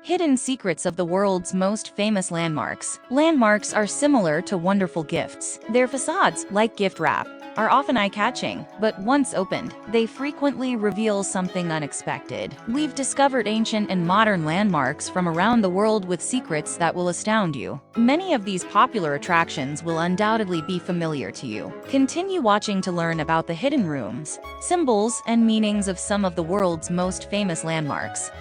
Hidden secrets of the world's most famous landmarks. Landmarks are similar to wonderful gifts. Their facades, like gift wrap, are often eye-catching, but once opened, they frequently reveal something unexpected. We've discovered ancient and modern landmarks from around the world with secrets that will astound you. Many of these popular attractions will undoubtedly be familiar to you. Continue watching to learn about the hidden rooms, symbols, and meanings of some of the world's most famous landmarks.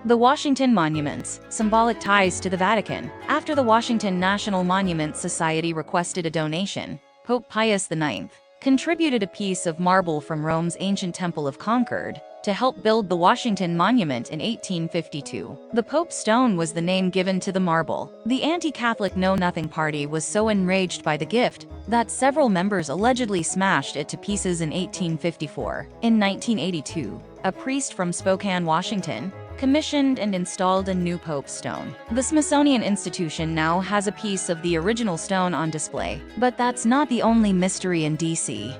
The Washington Monuments, symbolic ties to the Vatican. After the Washington National Monument Society requested a donation, Pope Pius IX contributed a piece of marble from Rome's ancient Temple of Concord to help build the Washington Monument in 1852. The Pope's stone was the name given to the marble. The anti-Catholic Know Nothing Party was so enraged by the gift that several members allegedly smashed it to pieces in 1854. In 1982, a priest from Spokane, Washington, commissioned and installed a new Pope's stone. The Smithsonian Institution now has a piece of the original stone on display. But that's not the only mystery in DC.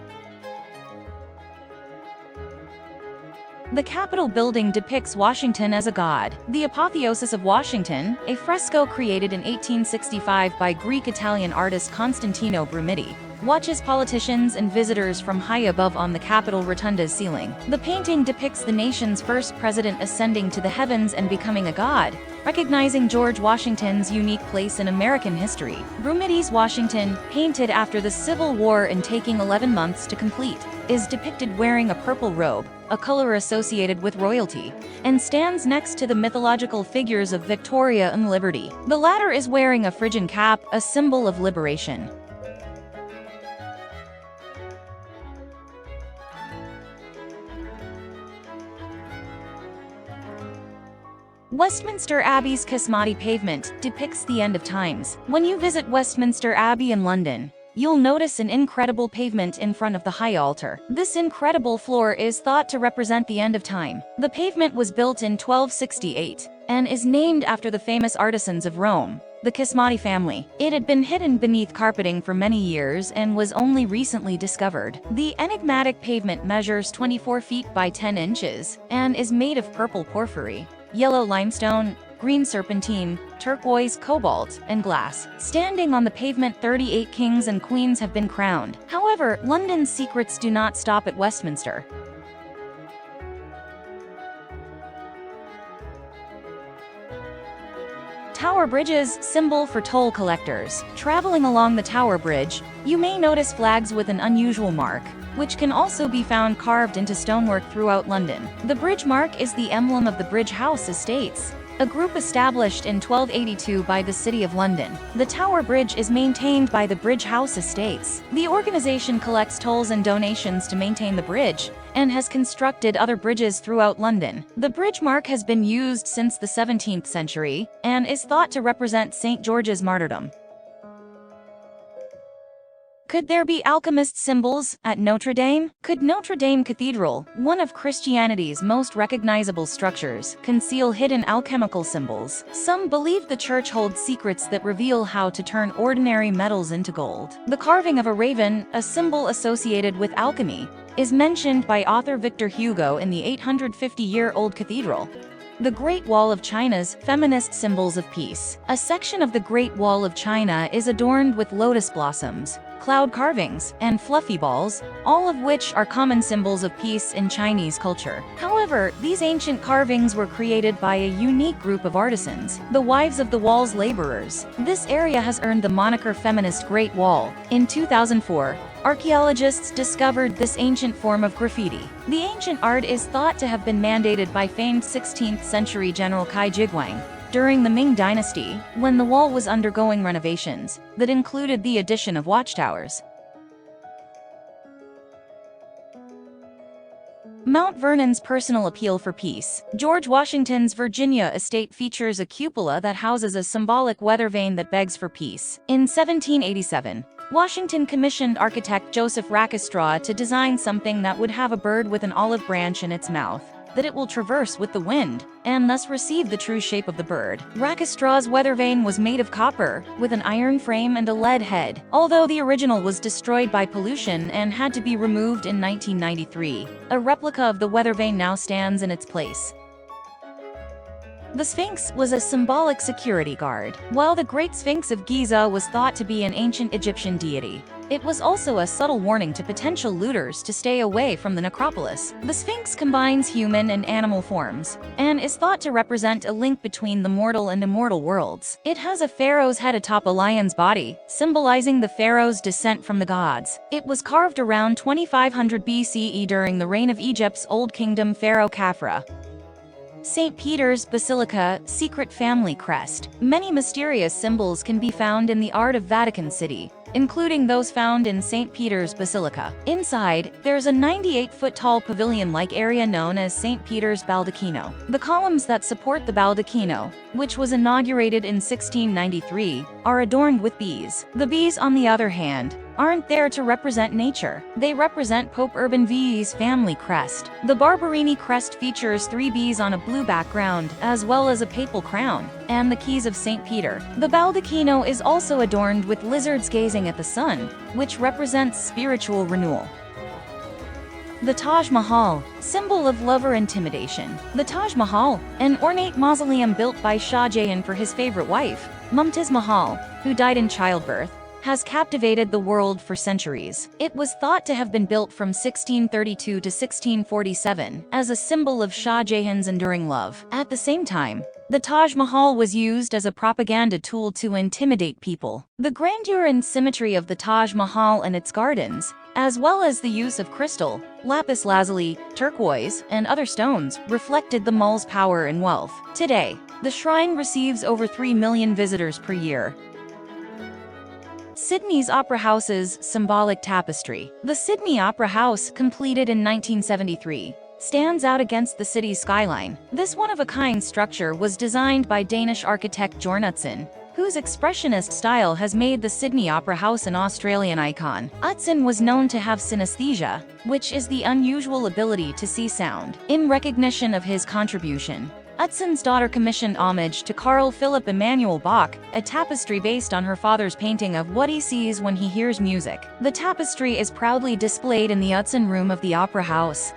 The Capitol building depicts Washington as a god. The Apotheosis of Washington, a fresco created in 1865 by Greek-Italian artist Constantino Brumidi, watches politicians and visitors from high above on the Capitol Rotunda's ceiling. The painting depicts the nation's first president ascending to the heavens and becoming a god, recognizing George Washington's unique place in American history. Brumidi's Washington, painted after the Civil War and taking 11 months to complete, is depicted wearing a purple robe, a color associated with royalty, and stands next to the mythological figures of Victoria and Liberty. The latter is wearing a Phrygian cap, a symbol of liberation. Westminster Abbey's Kismati pavement depicts the end of times. When you visit Westminster Abbey in London, you'll notice an incredible pavement in front of the high altar. This incredible floor is thought to represent the end of time. The pavement was built in 1268 and is named after the famous artisans of Rome, the Kismati family. It had been hidden beneath carpeting for many years and was only recently discovered. The enigmatic pavement measures 24 feet by 10 inches and is made of purple porphyry, yellow limestone, green serpentine, turquoise, cobalt, and glass. Standing on the pavement, 38 kings and queens have been crowned. However, London's secrets do not stop at Westminster. Tower bridges, symbol for toll collectors. Traveling along the Tower Bridge, you may notice flags with an unusual mark, which can also be found carved into stonework throughout London. The bridge mark is the emblem of the Bridge House Estates, a group established in 1282 by the City of London. The Tower Bridge is maintained by the Bridge House Estates. The organization collects tolls and donations to maintain the bridge, and has constructed other bridges throughout London. The bridge mark has been used since the 17th century, and is thought to represent St. George's martyrdom. Could there be alchemist symbols at Notre Dame? Could Notre Dame Cathedral, one of Christianity's most recognizable structures, conceal hidden alchemical symbols? Some believe the church holds secrets that reveal how to turn ordinary metals into gold. The carving of a raven, a symbol associated with alchemy, is mentioned by author Victor Hugo in the 850-year-old cathedral. The Great Wall of China's feminist symbols of peace. A section of the Great Wall of China is adorned with lotus blossoms, cloud carvings, and fluffy balls, all of which are common symbols of peace in Chinese culture. However, these ancient carvings were created by a unique group of artisans, the wives of the wall's laborers. This area has earned the moniker Feminist Great Wall. In 2004, archaeologists discovered this ancient form of graffiti. The ancient art is thought to have been mandated by famed 16th century General Cai Jiguang during the Ming Dynasty, when the wall was undergoing renovations that included the addition of watchtowers. Mount Vernon's personal appeal for peace. George Washington's Virginia estate features a cupola that houses a symbolic weather vane that begs for peace. In 1787, Washington commissioned architect Joseph Rackstraw to design something that would have a bird with an olive branch in its mouth. that it will traverse with the wind, and thus receive the true shape of the bird. Rakestra's weather vane was made of copper, with an iron frame and a lead head, although the original was destroyed by pollution and had to be removed in 1993. A replica of the weather vane now stands in its place. The Sphinx was a symbolic security guard. While the Great Sphinx of Giza was thought to be an ancient Egyptian deity, it was also a subtle warning to potential looters to stay away from the necropolis. The Sphinx combines human and animal forms, and is thought to represent a link between the mortal and immortal worlds. It has a pharaoh's head atop a lion's body, symbolizing the pharaoh's descent from the gods. It was carved around 2500 BCE during the reign of Egypt's Old Kingdom pharaoh Khafra. St. Peter's Basilica, secret family crest. Many mysterious symbols can be found in the art of Vatican City, including those found in St. Peter's Basilica. Inside, there's a 98-foot-tall pavilion-like area known as St. Peter's Baldacchino. The columns that support the Baldacchino, which was inaugurated in 1693, are adorned with bees. The bees, on the other hand, aren't there to represent nature. They represent Pope Urban VI's family crest. The Barberini crest features 3 bees on a blue background, as well as a papal crown, and the keys of St. Peter. The baldacchino is also adorned with lizards gazing at the sun, which represents spiritual renewal. The Taj Mahal, symbol of love or intimidation. The Taj Mahal, an ornate mausoleum built by Shah Jahan for his favorite wife, Mumtaz Mahal, who died in childbirth, has captivated the world for centuries. It was thought to have been built from 1632 to 1647 as a symbol of Shah Jahan's enduring love. At the same time, the Taj Mahal was used as a propaganda tool to intimidate people. The grandeur and symmetry of the Taj Mahal and its gardens, as well as the use of crystal, lapis lazuli, turquoise, and other stones, reflected the mall's power and wealth. Today, the shrine receives over 3 million visitors per year. Sydney's Opera House's symbolic tapestry. The Sydney Opera House, completed in 1973, stands out against the city's skyline. This one-of-a-kind structure was designed by Danish architect Jorn Utzon, whose expressionist style has made the Sydney Opera House an Australian icon. Utzon was known to have synesthesia, which is the unusual ability to see sound. In recognition of his contribution, Utzon's daughter commissioned homage to Carl Philipp Emanuel Bach, a tapestry based on her father's painting of what he sees when he hears music. The tapestry is proudly displayed in the Utzon Room of the Opera House.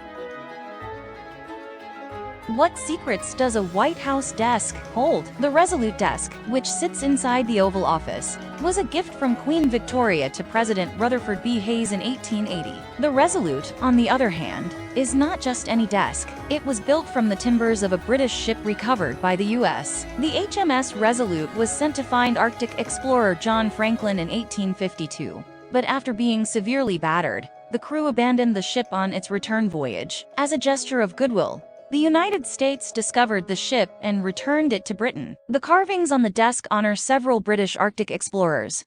What secrets does a White House desk hold? The Resolute desk, which sits inside the Oval Office, was a gift from Queen Victoria to President Rutherford B. Hayes in 1880. The Resolute, on the other hand, is not just any desk. It was built from the timbers of a British ship recovered by the U.S. The HMS Resolute was sent to find Arctic explorer John Franklin in 1852. But after being severely battered, the crew abandoned the ship on its return voyage. As a gesture of goodwill, the United States discovered the ship and returned it to Britain. The carvings on the desk honor several British Arctic explorers.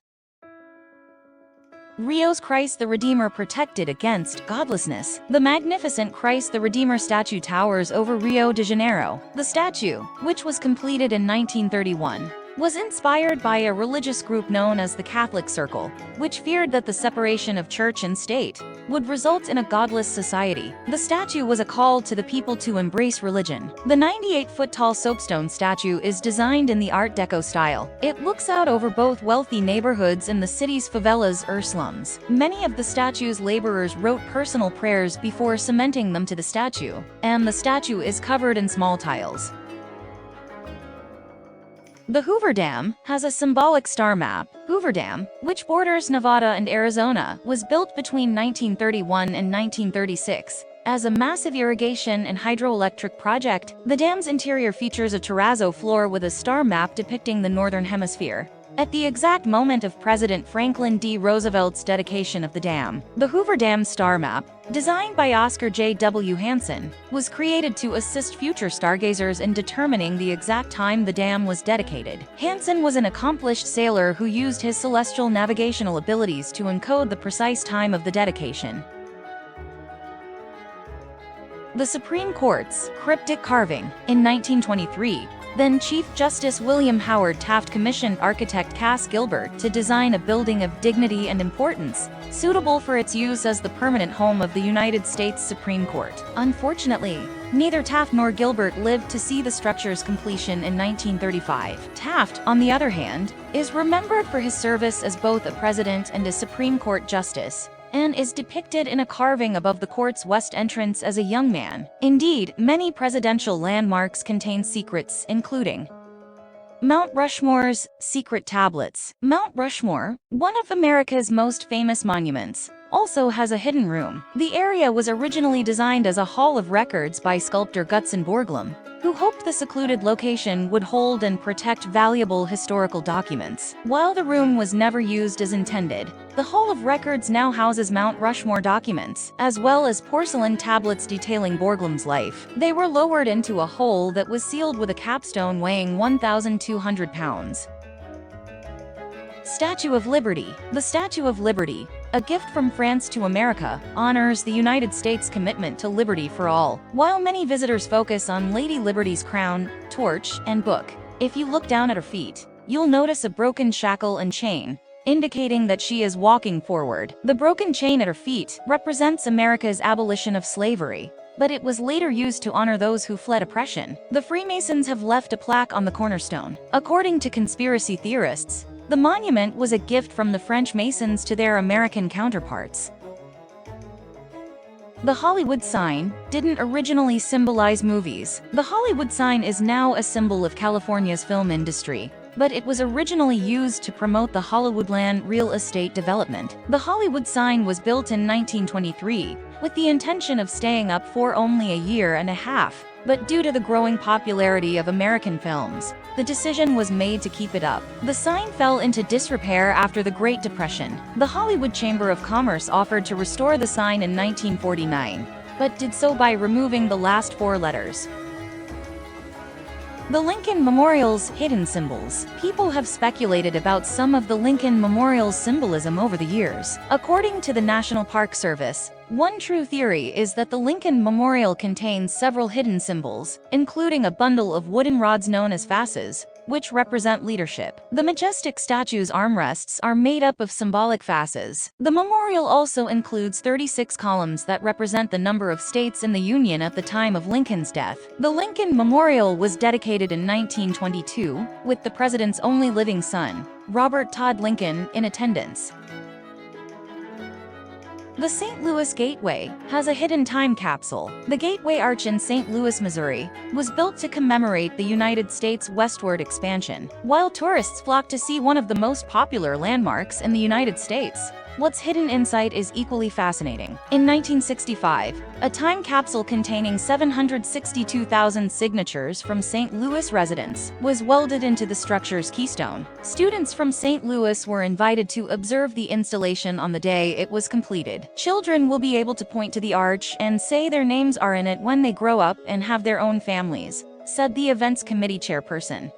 Rio's Christ the Redeemer protected against godlessness. The magnificent Christ the Redeemer statue towers over Rio de Janeiro. The statue, which was completed in 1931, was inspired by a religious group known as the Catholic Circle, which feared that the separation of church and state would result in a godless society. The statue was a call to the people to embrace religion. The 98-foot-tall soapstone statue is designed in the Art Deco style. It looks out over both wealthy neighborhoods and the city's favelas or slums. Many of the statue's laborers wrote personal prayers before cementing them to the statue, and the statue is covered in small tiles. The Hoover Dam has a symbolic star map. Hoover Dam, which borders Nevada and Arizona, was built between 1931 and 1936. As a massive irrigation and hydroelectric project, the dam's interior features a terrazzo floor with a star map depicting the Northern Hemisphere. At the exact moment of President Franklin D. Roosevelt's dedication of the dam, the Hoover Dam star map, designed by Oscar J. W. Hansen, was created to assist future stargazers in determining the exact time the dam was dedicated. Hansen was an accomplished sailor who used his celestial navigational abilities to encode the precise time of the dedication. The Supreme Court's cryptic carving. In 1923, then Chief Justice William Howard Taft commissioned architect Cass Gilbert to design a building of dignity and importance, suitable for its use as the permanent home of the United States Supreme Court. Unfortunately, Neither Taft nor Gilbert lived to see the structure's completion in 1935. Taft, on the other hand, is remembered for his service as both a president and a Supreme Court justice, and is depicted in a carving above the court's west entrance as a young man. Indeed, many presidential landmarks contain secrets, including Mount Rushmore's secret tablets. Mount Rushmore, one of America's most famous monuments, also has a hidden room. The area was originally designed as a hall of records by sculptor Gutzon Borglum, who hoped the secluded location would hold and protect valuable historical documents. While the room was never used as intended, the Hall of Records now houses Mount Rushmore documents, as well as porcelain tablets detailing Borglum's life. They were lowered into a hole that was sealed with a capstone weighing 1,200 pounds. Statue of Liberty. The Statue of Liberty, a gift from France to America, honors the United States' commitment to liberty for all. While many visitors focus on Lady Liberty's crown, torch, and book, if you look down at her feet, you'll notice a broken shackle and chain, indicating that she is walking forward. The broken chain at her feet represents America's abolition of slavery, but it was later used to honor those who fled oppression. The Freemasons have left a plaque on the cornerstone. According to conspiracy theorists, the monument was a gift from the French Masons to their American counterparts. The Hollywood sign didn't originally symbolize movies. The Hollywood sign is now a symbol of California's film industry, but it was originally used to promote the Hollywoodland real estate development. The Hollywood sign was built in 1923 with the intention of staying up for only a year and a half, but due to the growing popularity of American films, the decision was made to keep it up. The sign fell into disrepair after the Great Depression. The Hollywood Chamber of Commerce offered to restore the sign in 1949, but did so by removing the last 4 letters. The Lincoln Memorial's hidden symbols. People have speculated about some of the Lincoln Memorial's symbolism over the years. According to the National Park Service, one true theory is that the Lincoln Memorial contains several hidden symbols, including a bundle of wooden rods known as fasces, which represent leadership. The majestic statue's armrests are made up of symbolic fasces. The memorial also includes 36 columns that represent the number of states in the Union at the time of Lincoln's death. The Lincoln Memorial was dedicated in 1922, with the president's only living son, Robert Todd Lincoln, in attendance. The St. Louis Gateway has a hidden time capsule. The Gateway Arch in St. Louis, Missouri, was built to commemorate the United States' westward expansion. While tourists flock to see one of the most popular landmarks in the United States, what's hidden inside is equally fascinating. In 1965, a time capsule containing 762,000 signatures from St. Louis residents was welded into the structure's keystone. Students from St. Louis were invited to observe the installation on the day it was completed. Children will be able to point to the arch and say their names are in it when they grow up and have their own families, said the events committee chairperson.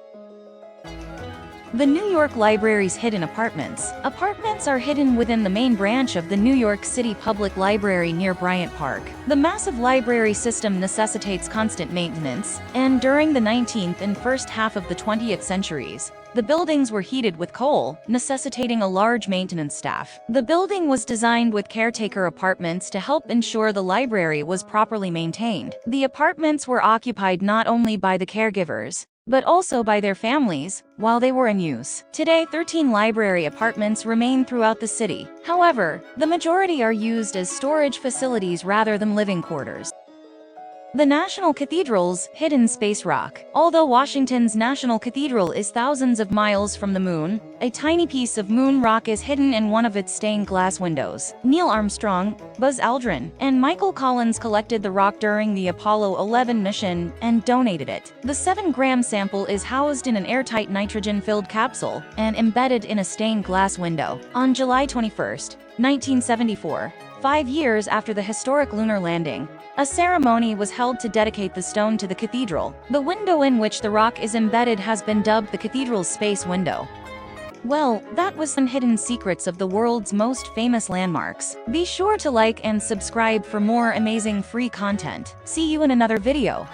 The New York Library's hidden apartments. Apartments are hidden within the main branch of the New York City Public Library near Bryant Park. The massive library system necessitates constant maintenance, and during the 19th and first half of the 20th centuries, the buildings were heated with coal, necessitating a large maintenance staff. The building was designed with caretaker apartments to help ensure the library was properly maintained. The apartments were occupied not only by the caregivers, but also by their families, while they were in use. Today, 13 library apartments remain throughout the city. However, the majority are used as storage facilities rather than living quarters. The National Cathedral's hidden space rock. Although Washington's National Cathedral is thousands of miles from the moon, a tiny piece of moon rock is hidden in one of its stained glass windows. Neil Armstrong, Buzz Aldrin, and Michael Collins collected the rock during the Apollo 11 mission and donated it. The 7-gram sample is housed in an airtight nitrogen-filled capsule and embedded in a stained glass window. On July 21, 1974, 5 years after the historic lunar landing, a ceremony was held to dedicate the stone to the cathedral. The window in which the rock is embedded has been dubbed the cathedral's space window. Well, that was some hidden secrets of the world's most famous landmarks. Be sure to like and subscribe for more amazing free content. See you in another video.